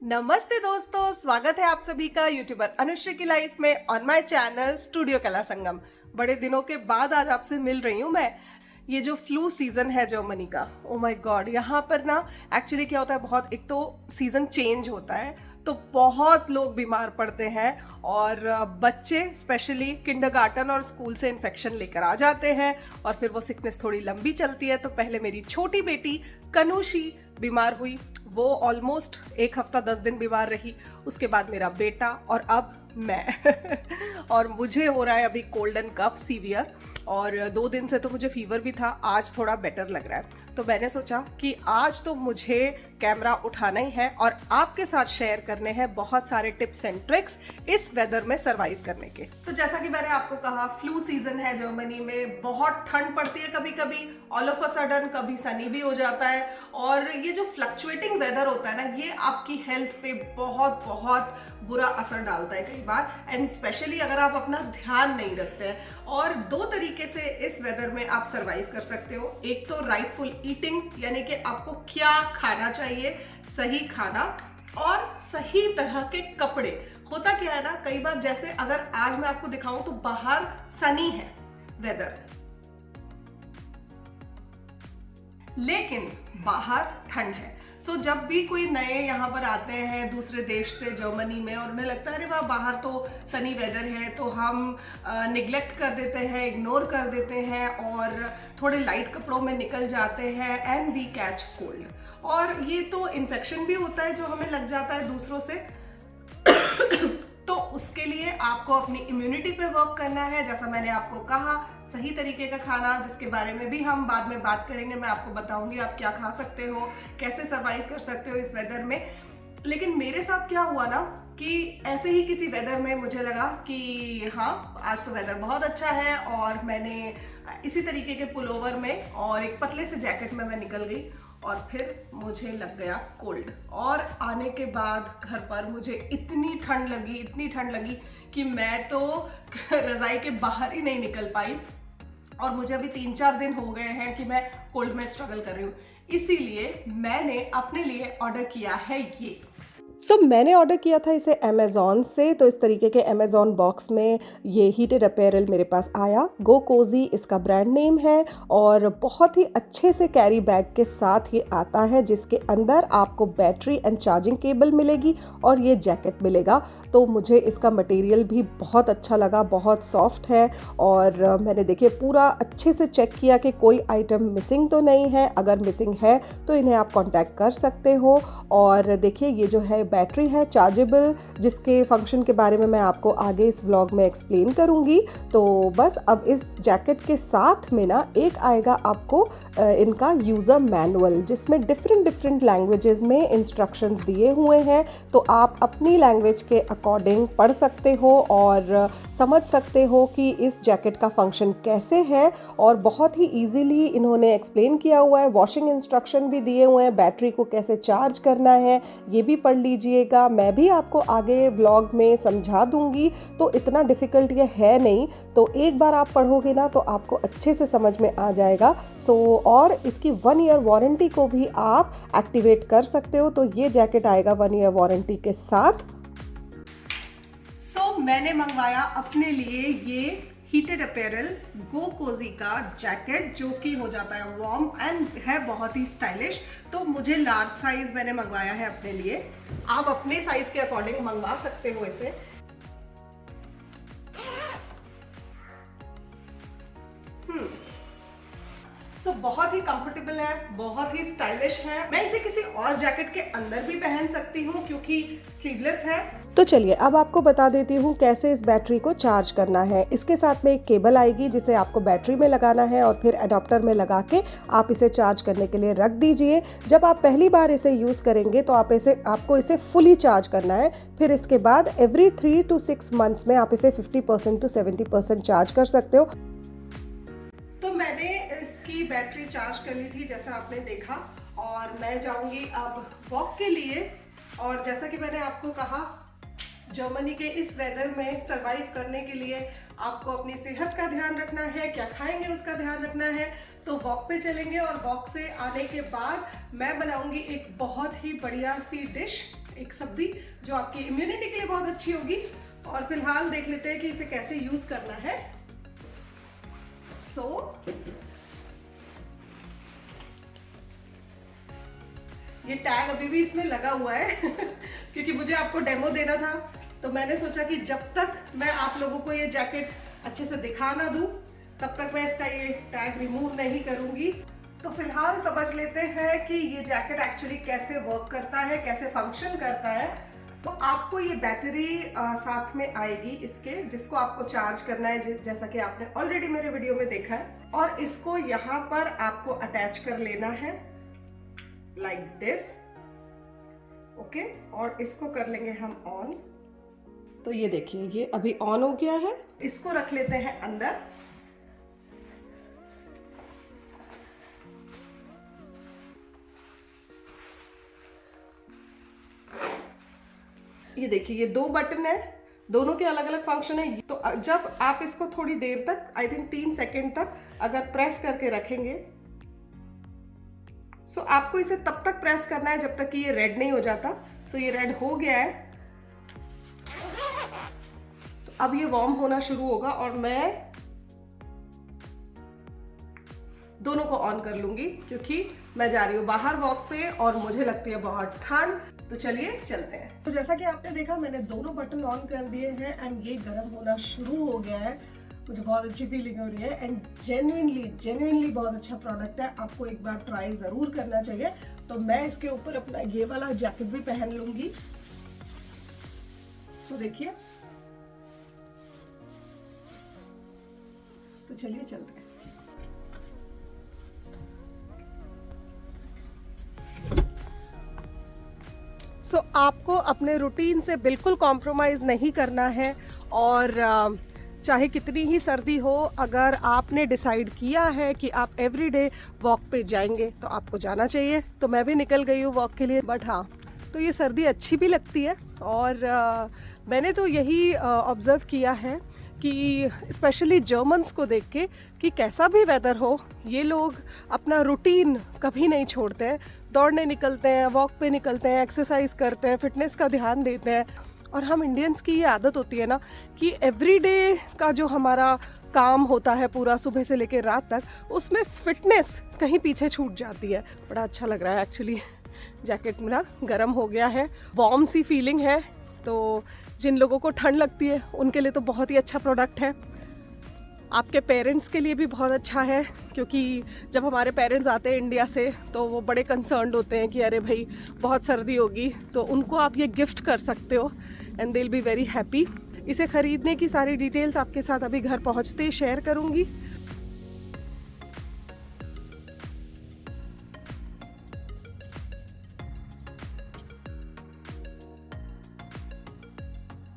नमस्ते दोस्तों, स्वागत है आप सभी का यूट्यूबर अनुश्री की लाइफ में ऑन माय चैनल स्टूडियो कला संगम। बड़े दिनों के बाद आज आपसे मिल रही हूँ मैं। ये जो फ्लू सीजन है जर्मनी का, ओ माय गॉड, यहाँ पर ना एक्चुअली क्या होता है, बहुत एक तो सीजन चेंज होता है तो बहुत लोग बीमार पड़ते हैं और बच्चे स्पेशली किंडरगार्टन और स्कूल से इन्फेक्शन लेकर आ जाते हैं और फिर वो सिकनेस थोड़ी लंबी चलती है। तो पहले मेरी छोटी बेटी कनुषी बीमार हुई, वो ऑलमोस्ट 1 हफ्ता 10 दिन बीमार रही। उसके बाद मेरा बेटा और अब मैं और मुझे हो रहा है अभी कोल्ड एंड कफ सीवियर, और 2 दिन से तो मुझे फीवर भी था। आज थोड़ा बेटर लग रहा है, तो मैंने सोचा कि आज तो मुझे कैमरा उठाना ही है और आपके साथ शेयर करने हैं बहुत सारे टिप्स एंड ट्रिक्स इस वेदर में सरवाइव करने के। तो जैसा कि मैंने आपको कहा, फ्लू सीजन है जर्मनी में, बहुत ठंड पड़ती है कभी कभी, ऑल ऑफ अ सडन कभी सनी भी हो जाता है। और ये जो फ्लक्चुएटिंग वेदर होता है ना, ये आपकी हेल्थ पे बहुत बहुत बुरा असर डालता है कई बार, एंड स्पेशली अगर आप अपना ध्यान नहीं रखते हैं। और 2 तरीके से इस वेदर में आप सरवाइव कर सकते हो। एक तो राइटफुल ईटिंग, यानी कि आपको क्या खाना चाहिए, सही खाना और सही तरह के कपड़े। होता क्या है ना, कई बार जैसे अगर आज मैं आपको दिखाऊं तो बाहर सनी है वेदर, लेकिन बाहर ठंड है। सो जब भी कोई नए यहाँ पर आते हैं दूसरे देश से जर्मनी में और उन्हें लगता है अरे वाह बाहर तो सनी वेदर है, तो हम निग्लेक्ट कर देते हैं, इग्नोर कर देते हैं और थोड़े लाइट कपड़ों में निकल जाते हैं एंड वी कैच कोल्ड। और ये तो इन्फेक्शन भी होता है जो हमें लग जाता है दूसरों से। तो उसके लिए आपको अपनी इम्यूनिटी पे वर्क करना है। जैसा मैंने आपको कहा, सही तरीके का खाना, जिसके बारे में भी हम बाद में बात करेंगे, मैं आपको बताऊंगी आप क्या खा सकते हो, कैसे सर्वाइव कर सकते हो इस वेदर में। लेकिन मेरे साथ क्या हुआ ना कि ऐसे ही किसी वेदर में मुझे लगा कि हाँ आज तो वेदर बहुत अच्छा है, और मैंने इसी तरीके के पुलोवर में और एक पतले से जैकेट में मैं निकल गई और फिर मुझे लग गया कोल्ड। और आने के बाद घर पर मुझे इतनी ठंड लगी कि मैं तो रज़ाई के बाहर ही नहीं निकल पाई। और मुझे अभी 3-4 दिन हो गए हैं कि मैं कोल्ड में स्ट्रगल कर रही हूँ। इसीलिए मैंने अपने लिए ऑर्डर किया है ये। मैंने ऑर्डर किया था इसे अमेज़ॉन से। तो इस तरीके के अमेज़ॉन बॉक्स में ये हीटेड अपैरल मेरे पास आया। गो कोजी इसका ब्रांड नेम है और बहुत ही अच्छे से कैरी बैग के साथ ये आता है, जिसके अंदर आपको बैटरी एंड चार्जिंग केबल मिलेगी और ये जैकेट मिलेगा। तो मुझे इसका मटेरियल भी बहुत अच्छा लगा, बहुत सॉफ्ट है। और मैंने देखिए पूरा अच्छे से चेक किया कि कोई आइटम मिसिंग तो नहीं है। अगर मिसिंग है तो इन्हें आप कॉन्टैक्ट कर सकते हो। और देखिए ये जो है बैटरी है चार्जेबल, जिसके फंक्शन के बारे में मैं आपको आगे इस व्लॉग में एक्सप्लेन करूंगी। तो बस अब इस जैकेट के साथ में ना एक आएगा आपको इनका यूज़र मैनुअल, जिसमें डिफरेंट लैंग्वेजेस में इंस्ट्रक्शंस दिए हुए हैं। तो आप अपनी लैंग्वेज के अकॉर्डिंग पढ़ सकते हो और समझ सकते हो कि इस जैकेट का फंक्शन कैसे है। और बहुत ही ईजीली इन्होंने एक्सप्लेन किया हुआ है, वॉशिंग इंस्ट्रक्शन भी दिए हुए हैं, बैटरी को कैसे चार्ज करना है ये भी पढ़ लीजिएगा। मैं भी आपको आगे व्लॉग में समझा दूंगी, तो इतना डिफ़िकल्ट ये है नहीं। तो एक बार आप पढ़ोगे ना तो आपको अच्छे से समझ में आ जाएगा। और इसकी 1 ईयर वारंटी को भी आप एक्टिवेट कर सकते हो। तो ये जैकेट आएगा 1 ईयर वारंटी के साथ। मैंने मंगवाया अपने लिए ये हीटेड अपैरल गो कोजी का जैकेट, जो कि हो जाता है वार्म एंड है बहुत ही स्टाइलिश। तो मुझे लार्ज साइज मैंने मंगवाया है अपने लिए। आप अपने साइज के अकॉर्डिंग मंगवा सकते हो इसे। बहुत ही कंफर्टेबल है, बहुत ही स्टाइलिश है। मैं इसे किसी और जैकेट के अंदर भी पहन सकती हूँ क्योंकि स्लीवलेस है। तो चलिए अब आपको बता देती हूँ कैसे इस बैटरी को चार्ज करना है। इसके साथ में एक केबल आएगी जिसे आपको बैटरी में लगाना है और फिर अडॉप्टर में लगा के आप इसे चार्ज करने के लिए रख दीजिए। जब आप पहली बार इसे यूज़ करेंगे तो आपको इसे फुली चार्ज करना है। फिर इसके बाद एवरी 3 to 6 मंथ्स में आप इसे 50% to 70% चार्ज कर सकते हो। तो मैंने इसकी बैटरी चार्ज कर ली थी जैसा आपने देखा, और मैं जाऊंगी अब वॉक के लिए। और जैसा कि मैंने आपको कहा, जर्मनी के इस वेदर में सरवाइव करने के लिए आपको अपनी सेहत का ध्यान रखना है, क्या खाएंगे उसका ध्यान रखना है। तो वॉक पे चलेंगे और वॉक से आने के बाद मैं बनाऊंगी एक बहुत ही बढ़िया सी डिश, एक सब्जी जो आपकी इम्यूनिटी के लिए बहुत अच्छी होगी। और फिलहाल देख लेते हैं कि इसे कैसे यूज करना है। ये टैग अभी भी इसमें लगा हुआ है क्योंकि मुझे आपको डेमो देना था, तो मैंने सोचा कि जब तक मैं आप लोगों को ये जैकेट अच्छे से दिखा ना दूं तब तक मैं इसका ये टैग रिमूव नहीं करूंगी। तो फिलहाल समझ लेते हैं कि ये जैकेट एक्चुअली कैसे वर्क करता है, कैसे फंक्शन करता है। तो आपको ये बैटरी साथ में आएगी इसके, जिसको आपको चार्ज करना है, जैसा कि आपने ऑलरेडी मेरे वीडियो में देखा है। और इसको यहाँ पर आपको अटैच कर लेना है लाइक दिस, ओके। और इसको कर लेंगे हम ऑन। तो ये देखिए ये अभी ऑन हो गया है। इसको रख लेते हैं अंदर। ये देखिए ये 2 बटन है, दोनों के अलग अलग फंक्शन है। तो जब आप इसको थोड़ी देर तक, आई थिंक 3 सेकेंड तक अगर प्रेस करके रखेंगे, सो आपको इसे तब तक प्रेस करना है जब तक कि ये रेड नहीं हो जाता। सो ये रेड हो गया है, तो अब ये वार्म होना शुरू होगा और मैं दोनों को ऑन कर लूंगी क्योंकि मैं जा रही हूँ बाहर वॉक पे और मुझे लगती है बहुत ठंड। तो चलिए चलते हैं। तो जैसा कि आपने देखा मैंने दोनों बटन ऑन कर दिए हैं एंड ये गर्म होना शुरू हो गया है। मुझे बहुत अच्छी फीलिंग हो रही है एंड जेन्युइनली बहुत अच्छा प्रोडक्ट है। आपको एक बार ट्राई जरूर करना चाहिए। तो मैं इसके ऊपर अपना ये वाला जैकेट भी पहन लूंगी। सो देखिए, तो चलिए चलते हैं। सो आपको अपने रूटीन से बिल्कुल कॉम्प्रोमाइज़ नहीं करना है और चाहे कितनी ही सर्दी हो, अगर आपने डिसाइड किया है कि आप एवरीडे वॉक पे जाएंगे तो आपको जाना चाहिए। तो मैं भी निकल गई हूँ वॉक के लिए। बट हाँ, तो ये सर्दी अच्छी भी लगती है और मैंने तो यही ऑब्ज़र्व किया है कि स्पेशली जर्मन्स को देख के कि कैसा भी वेदर हो ये लोग अपना रूटीन कभी नहीं छोड़ते हैं। दौड़ने निकलते हैं, वॉक पे निकलते हैं, एक्सरसाइज करते हैं, फिटनेस का ध्यान देते हैं। और हम इंडियंस की ये आदत होती है ना कि एवरीडे का जो हमारा काम होता है पूरा सुबह से लेकर रात तक, उसमें फिटनेस कहीं पीछे छूट जाती है। बड़ा अच्छा लग रहा है एक्चुअली। जैकेट मेरा गर्म हो गया है, वार्म सी फीलिंग है। तो जिन लोगों को ठंड लगती है उनके लिए तो बहुत ही अच्छा प्रोडक्ट है। आपके पेरेंट्स के लिए भी बहुत अच्छा है क्योंकि जब हमारे पेरेंट्स आते हैं इंडिया से तो वो बड़े कंसर्न्ड होते हैं कि अरे भाई बहुत सर्दी होगी। तो उनको आप ये गिफ्ट कर सकते हो and they will be very happy. इसे ख़रीदने की सारी डिटेल्स आपके साथ अभी घर पहुंचते ही शेयर करूंगी।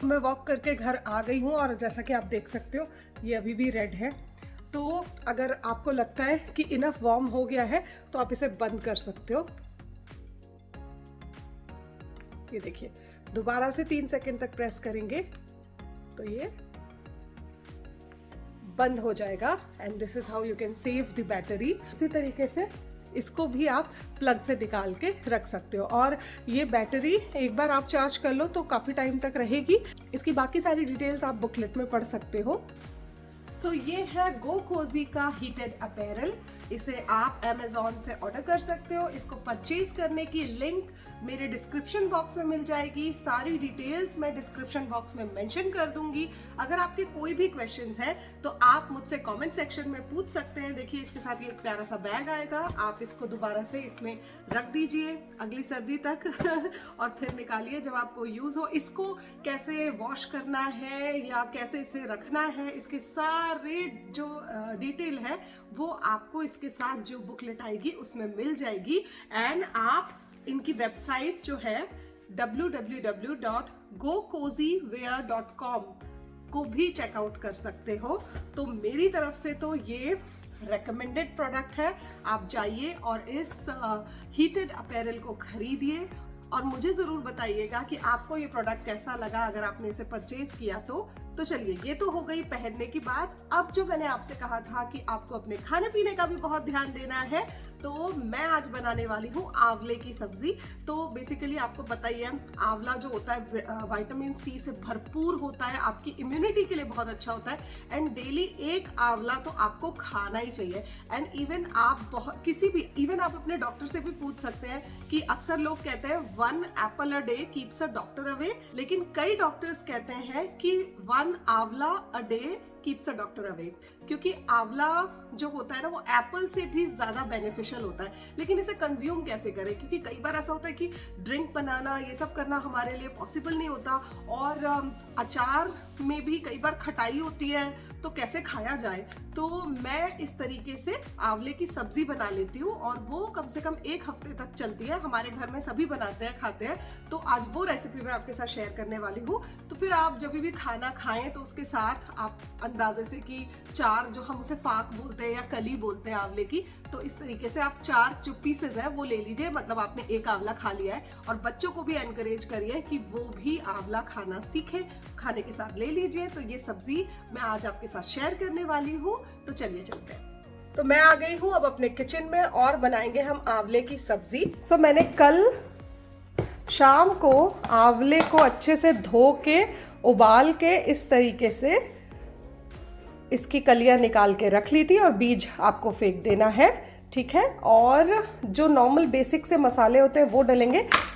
मैं वॉक करके घर आ गई हूँ और जैसा कि आप देख सकते हो ये अभी भी रेड है। तो अगर आपको लगता है कि इनफ वार्म हो गया है तो आप इसे बंद कर सकते हो। ये देखिए, दोबारा से 3 सेकंड तक प्रेस करेंगे तो ये बंद हो जाएगा and this is how you can save the battery. इसी तरीके से इसको भी आप प्लग से निकाल के रख सकते हो और ये बैटरी एक बार आप चार्ज कर लो तो काफ़ी टाइम तक रहेगी। इसकी बाकी सारी डिटेल्स आप बुकलेट में पढ़ सकते हो। सो ये है गो कोजी का हीटेड अपैरल। इसे आप अमेज़ॉन से ऑर्डर कर सकते हो। इसको परचेज करने की लिंक मेरे डिस्क्रिप्शन बॉक्स में मिल जाएगी। सारी डिटेल्स मैं डिस्क्रिप्शन बॉक्स में मेंशन कर दूंगी। अगर आपके कोई भी क्वेश्चंस हैं तो आप मुझसे कमेंट सेक्शन में पूछ सकते हैं। देखिए इसके साथ ये एक प्यारा सा बैग आएगा, आप इसको दोबारा से इसमें रख दीजिए अगली सर्दी तक और फिर निकालिए जब आपको यूज हो। इसको कैसे वॉश करना है या कैसे इसे रखना है, इसके सारे जो डिटेल है वो आपको इसके साथ जो बुकलेट आएगी उसमें मिल जाएगी। एंड आप इनकी वेबसाइट जो है www.gocozywear.com को भी चेकआउट कर सकते हो। तो मेरी तरफ से तो ये रेकमेंडेड प्रोडक्ट है। आप जाइए और इस हीटेड अपैरल को खरीदिए और मुझे ज़रूर बताइएगा कि आपको ये प्रोडक्ट कैसा लगा। अगर आपने इसे परचेज किया तो तो चलिए, ये तो हो गई पहनने की बात। अब जो मैंने आपसे कहा था कि आपको अपने खाने पीने का भी बहुत ध्यान देना है, तो मैं आज बनाने वाली हूँ आंवले की सब्जी। तो बेसिकली आपको पता ही है, आंवला जो होता है विटामिन सी से भरपूर होता है, आपकी इम्यूनिटी के लिए बहुत अच्छा होता है। एंड डेली एक आंवला तो आपको खाना ही चाहिए। एंड इवन आप इवन आप अपने डॉक्टर से भी पूछ सकते हैं कि अक्सर लोग कहते हैं 1 Apple a day keeps a doctor away, लेकिन कई डॉक्टर्स कहते हैं कि 1 आंवला a day keeps a doctor away, क्योंकि आंवला जो होता है ना वो एप्पल से भी ज्यादा बेनिफिशियल होता है। लेकिन इसे कंज्यूम कैसे करें, क्योंकि कई बार ऐसा होता है कि ड्रिंक बनाना ये सब करना हमारे लिए पॉसिबल नहीं होता, और अचार में भी कई बार खटाई होती है, तो कैसे खाया जाए। तो मैं इस तरीके से आंवले की सब्जी बना लेती हूँ, और वो कम से कम 1 हफ्ते तक चलती है। हमारे घर में सभी बनाते हैं, खाते हैं। तो आज वो रेसिपी मैं आपके साथ शेयर करने वाली हूँ। तो फिर आप जब भी खाना खाएं तो उसके साथ आप अंदाजे से कि 4, जो हम उसे फाक बोलते हैं या कली बोलते हैं आंवले की, तो इस तरीके से आप 4 जो पीसेज है वो ले लीजिए। मतलब आपने 1 आंवला खा लिया है। और बच्चों को भी एनकरेज करिए कि वो भी आंवला खाना सीखे, खाने के साथ ले लीजिए। तो ये सब्जी मैं आज आपके साथ शेयर करने वाली हूँ। तो चलिए चलते हैं। तो मैं आ गई हूँ अब अपने किचन में, और बनाएंगे हम आंवले की सब्जी। सो मैंने कल शाम को आंवले को अच्छे से धो के उबाल के इस तरीके से इसकी कलियां निकाल के रख ली थी, और बीज आपको फेंक देना है, ठीक है। और जो नॉर्मल बेसिक से मसाले होते हैं वो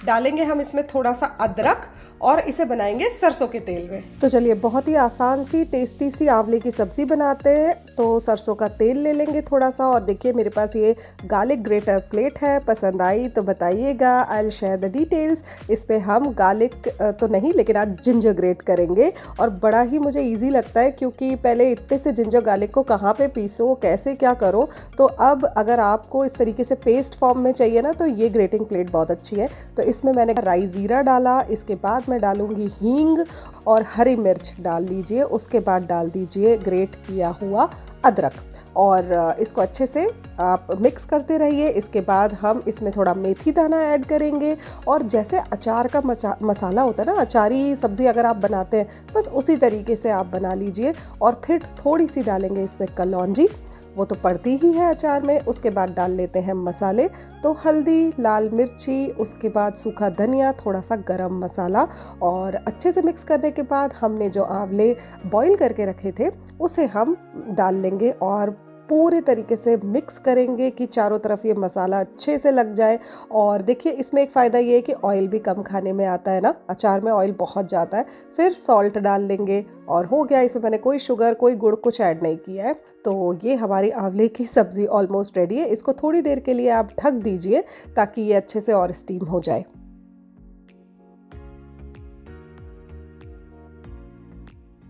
डालेंगे हम इसमें थोड़ा सा अदरक, और इसे बनाएंगे सरसों के तेल में। तो चलिए, बहुत ही आसान सी टेस्टी सी आंवले की सब्जी बनाते हैं। तो सरसों का तेल ले लेंगे थोड़ा सा, और देखिए मेरे पास ये गार्लिक ग्रेटर प्लेट है। पसंद आई तो बताइएगा, I will share the details. इस पे हम गार्लिक तो नहीं, लेकिन आज जिंजर ग्रेट करेंगे, और बड़ा ही मुझे ईजी लगता है, क्योंकि पहले इतने से जिंजर गार्लिक को कहाँ पे पीसो, कैसे क्या करो। तो अब अगर आपको इस तरीके से पेस्ट फॉर्म में चाहिए ना, तो ये ग्रेटिंग प्लेट बहुत अच्छी है। तो इसमें मैंने राई जीरा डाला, इसके बाद मैं डालूंगी हींग, और हरी मिर्च डाल लीजिए। उसके बाद डाल दीजिए ग्रेट किया हुआ अदरक, और इसको अच्छे से आप मिक्स करते रहिए। इसके बाद हम इसमें थोड़ा मेथी दाना ऐड करेंगे, और जैसे अचार का मसाला होता है ना, अचारी सब्ज़ी अगर आप बनाते हैं, बस उसी तरीके से आप बना लीजिए। और फिर थोड़ी सी डालेंगे इसमें कलौंजी, वो तो पड़ती ही है अचार में। उसके बाद डाल लेते हैं मसाले, तो हल्दी, लाल मिर्ची, उसके बाद सूखा धनिया, थोड़ा सा गरम मसाला, और अच्छे से मिक्स करने के बाद हमने जो आंवले बॉईल करके रखे थे उसे हम डाल लेंगे, और पूरे तरीके से मिक्स करेंगे कि चारों तरफ ये मसाला अच्छे से लग जाए। और देखिए, इसमें एक फ़ायदा ये है कि ऑयल भी कम खाने में आता है ना, अचार में ऑयल बहुत जाता है। फिर सॉल्ट डाल लेंगे, और हो गया। इसमें मैंने कोई शुगर, कोई गुड़ कुछ ऐड नहीं किया है। तो ये हमारी आंवले की सब्ज़ी ऑलमोस्ट रेडी है। इसको थोड़ी देर के लिए आप ढक दीजिए, ताकि ये अच्छे से और स्टीम हो जाए।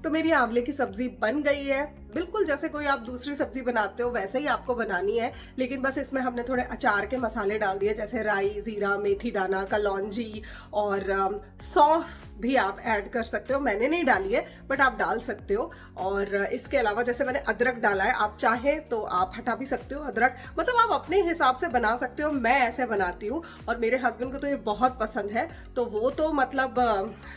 तो मेरी आंवले की सब्जी बन गई है। बिल्कुल जैसे कोई आप दूसरी सब्जी बनाते हो वैसे ही आपको बनानी है, लेकिन बस इसमें हमने थोड़े अचार के मसाले डाल दिए, जैसे राई, जीरा, मेथी दाना, कलौंजी, और सौंफ भी आप ऐड कर सकते हो। मैंने नहीं डाली है, बट आप डाल सकते हो। और इसके अलावा जैसे मैंने अदरक डाला है, आप चाहें तो आप हटा भी सकते हो अदरक, मतलब आप अपने हिसाब से बना सकते हो। मैं ऐसे बनाती हूँ, और मेरे हस्बैंड को तो ये बहुत पसंद है। तो वो तो मतलब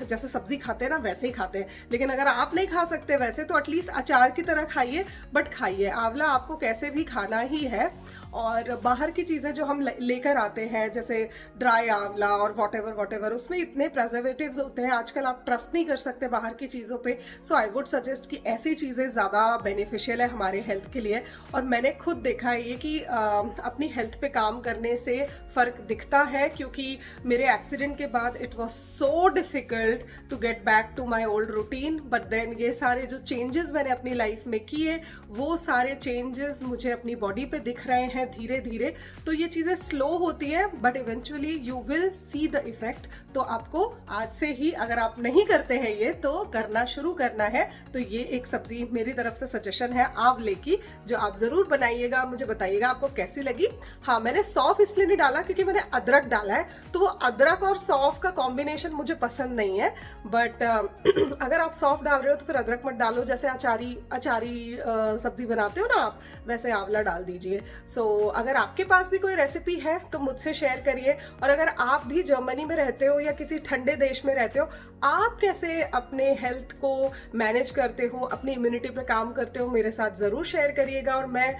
जैसे सब्जी खाते हैं ना वैसे ही खाते हैं। लेकिन अगर आप नहीं खा सकते वैसे, तो एटलीस्ट अचार की तरह खाइए, बट खाइए। आंवला आपको कैसे भी खाना ही है। और बाहर की चीज़ें जो हम लेकर आते हैं, जैसे ड्राई आंवला और वॉटेवर, उसमें इतने प्रेजर्वेटिव्स होते हैं आजकल, आप ट्रस्ट नहीं कर सकते बाहर की चीज़ों पे। सो आई वुड सजेस्ट कि ऐसी चीज़ें ज़्यादा बेनिफिशियल है हमारे हेल्थ के लिए। और मैंने खुद देखा है ये कि अपनी हेल्थ पे काम करने से फ़र्क दिखता है, क्योंकि मेरे एक्सीडेंट के बाद it was so difficult to get back to my old routine. But then ये सारे जो चेंजेस मैंने अपनी लाइफ में किए, वो सारे चेंजेस मुझे अपनी बॉडी पे दिख रहे हैं धीरे धीरे। तो ये चीज़ें स्लो होती है, but eventually you will see the effect. तो आपको आज से ही, अगर आप नहीं करते हैं ये, तो करना शुरू करना है। तो ये एक सब्जी मेरी तरफ से सजेशन है आंवले की, जो आप ज़रूर बनाइएगा। मुझे बताइएगा आपको कैसी लगी। हाँ, मैंने सौंफ इसलिए नहीं डाला क्योंकि मैंने अदरक डाला है, तो वो अदरक और सौंफ का कॉम्बिनेशन मुझे पसंद नहीं है। बट अगर आप सौंफ डाल रहे हो तो फिर अदरक मत डालो। जैसे अचारी सब्जी बनाते हो ना आप, वैसे आंवला डाल दीजिए। सो अगर आपके पास भी कोई रेसिपी है तो मुझसे शेयर करिए। और अगर आप भी जर्मनी में रहते हो या किसी ठंडे देश में रहते हो, आप कैसे अपने हेल्थ को मैनेज करते हो, अपनी इम्यूनिटी पे काम करते हो, मेरे साथ ज़रूर शेयर करिएगा। और मैं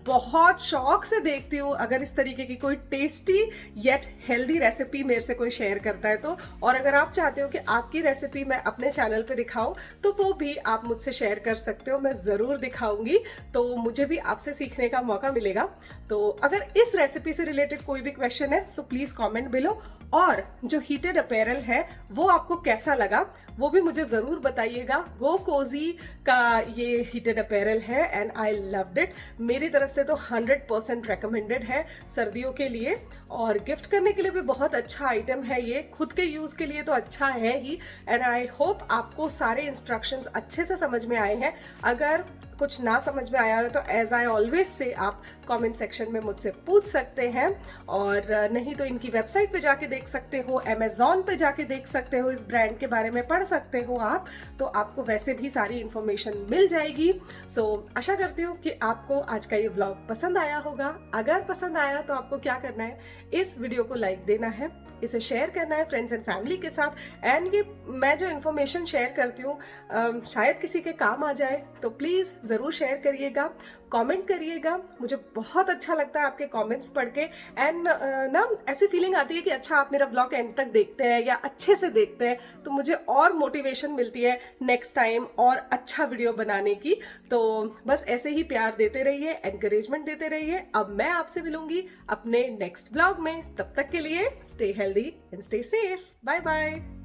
बहुत शौक से देखती हूँ अगर इस तरीके की कोई टेस्टी येट हेल्दी रेसिपी मेरे से कोई शेयर करता है तो। और अगर आप चाहते हो कि आपकी रेसिपी मैं अपने चैनल पे दिखाऊं तो वो भी आप मुझसे शेयर कर सकते हो, मैं ज़रूर दिखाऊंगी। तो मुझे भी आपसे सीखने का मौका मिलेगा। तो अगर इस रेसिपी से रिलेटेड कोई भी क्वेश्चन है सो प्लीज़ कमेंट बिलो। और जो हीटेड अपैरल है वो आपको कैसा लगा वो भी मुझे ज़रूर बताइएगा। गो कोजी का ये हीटेड अपैरल है एंड आई लव्ड इट। मेरी तरफ से तो 100% रेकमेंडेड है सर्दियों के लिए, और गिफ्ट करने के लिए भी बहुत अच्छा आइटम है ये। खुद के यूज़ के लिए तो अच्छा है ही। एंड आई होप आपको सारे इंस्ट्रक्शंस अच्छे से समझ में आए हैं। अगर कुछ ना समझ में आया हो तो एज आई ऑलवेज से आप कमेंट सेक्शन में मुझसे पूछ सकते हैं, और नहीं तो इनकी वेबसाइट पे जाके देख सकते हो, अमेज़ॉन पे जाके देख सकते हो, इस ब्रांड के बारे में पढ़ सकते हो आप, तो आपको वैसे भी सारी इन्फॉर्मेशन मिल जाएगी। सो आशा करती हूँ कि आपको आज का ये ब्लॉग पसंद आया होगा। अगर पसंद आया तो आपको क्या करना है, इस वीडियो को लाइक देना है, इसे शेयर करना है फ्रेंड्स एंड फैमिली के साथ। एंड ये मैं जो इन्फॉर्मेशन शेयर करती हूँ शायद किसी के काम आ जाए, तो प्लीज़ ज़रूर शेयर करिएगा, कमेंट करिएगा। मुझे बहुत अच्छा लगता है आपके कमेंट्स पढ़ के। एंड ना ऐसी फीलिंग आती है कि अच्छा आप मेरा ब्लॉग एंड तक देखते हैं या अच्छे से देखते हैं, तो मुझे और मोटिवेशन मिलती है नेक्स्ट टाइम और अच्छा वीडियो बनाने की। तो बस ऐसे ही प्यार देते रहिए, एनकरेजमेंट देते रहिए। अब मैं आपसे मिलूंगी अपने नेक्स्ट ब्लॉग में। तब तक के लिए stay healthy and stay safe. Bye bye.